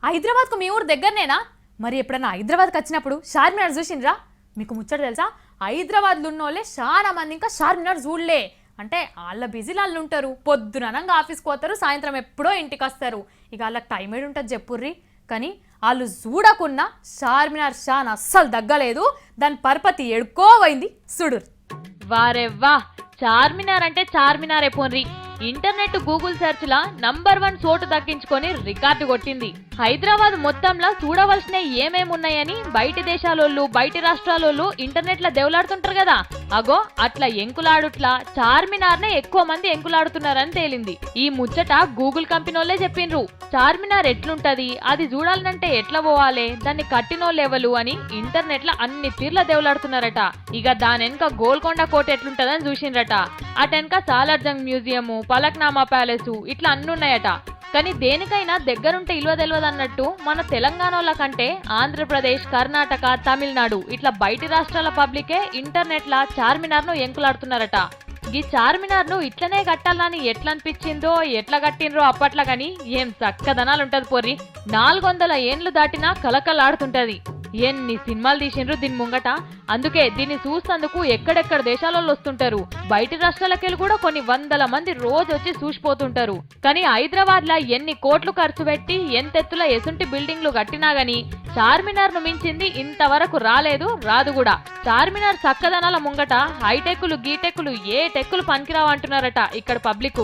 హైదరాబాద్కు మీ ఊరు దగ్గరనేనా? మరి ఎప్పుడన్నా హైదరాబాద్కి వచ్చినప్పుడు చార్మినార్ చూసిండ్రా? మీకు ముచ్చట తెలుసా? హైదరాబాద్లో ఉన్నోళ్ళే చాలా మంది ఇంకా చార్మినార్ చూడలే. అంటే వాళ్ళ బిజీలు వాళ్ళు ఉంటారు, పొద్దుననంగా ఆఫీస్కి పోతారు, సాయంత్రం ఎప్పుడో ఇంటికి వస్తారు. ఇక వాళ్ళకి టైం ఏడు ఉంటుంది చెప్పుర్రి. కానీ వాళ్ళు చూడకున్నా చార్మినార్ షాన్ అస్సలు తగ్గలేదు. దాని పరపతి ఎడుకోవైంది సుడుర్. వారే వా, చార్మినార్ అంటే చార్మినారే పోన్రి. ఇంటర్నెట్ గూగుల్ సెర్చ్ లా #1 చోటు దక్కించుకొని రికార్డు కొట్టింది. హైదరాబాద్ మొత్తంలో చూడవలసిన ఏమేమున్నాయని బయటి దేశాలోళ్ళు బయటి రాష్ట్రాలోళ్ళు ఇంటర్నెట్ లో దేవులాడుతుంటారు కదా, అగో అట్లా ఎంకులాడుట్లా చార్మినార్ నే ఎక్కువ మంది ఎంకులాడుతున్నారని తేలింది. ఈ ముచ్చట గూగుల్ కంపెనీలే చెప్పిండ్రు. చార్మినార్ ఎట్లుంటది, అది చూడాలంటే ఎట్లా పోవాలి, దాన్ని కట్టినోళ్ళెవలు అని ఇంటర్నెట్ లో అన్ని తీర్ల దేవులాడుతున్నారట. ఇక దాని వెనక గోల్కొండ కోట ఎట్లుంటదని చూసిండ్రట. అటెనక సాలార్జంగ్ మ్యూజియం, పలక్నామా ప్యాలెస్ ఇట్లా అన్నున్నాయట. కానీ దేనికైనా దగ్గరుంటే ఇల్వ తెలియదు అన్నట్టు మన తెలంగాణలో కంటే ఆంధ్రప్రదేశ్, కర్ణాటక, తమిళనాడు ఇట్లా బయటి రాష్ట్రాల పబ్లికే ఇంటర్నెట్ లా చార్మినార్ ను ఎంకులాడుతున్నారట. ఈ చార్మినార్ ను ఇట్లనే కట్టాలని ఎట్లా అనిపించిందో, ఎట్లా కట్టినరో అప్పట్లో. గాని ఏం చక్కదనాలు ఉంటది పోర్రి. 400 ఏండ్లు దాటినా కలకలాడుతుంటది. ఎన్ని సినిమాలు తీసిండ్రు దీని ముంగట. అందుకే దీన్ని చూస్తేందుకు ఎక్కడెక్కడ దేశాలలో వస్తుంటారు. బయటి రాష్ట్రాలకెళ్ళి కూడా కొన్ని వందల మంది రోజు వచ్చి చూసిపోతుంటారు. కానీ హైదరాబాద్ లా ఎన్ని కోట్లు ఖర్చు పెట్టి ఎంతెత్తుల ఎసుంటి బిల్డింగ్లు కట్టినా గానీ చార్మినార్ ను మించింది ఇంతవరకు రాలేదు, రాదు కూడా. చార్మినార్ చక్కదనాల ముంగట హైటెక్కులు గీటెక్కులు ఏ టెక్కులు పనికిరావు అంటున్నారట ఇక్కడ పబ్లిక్.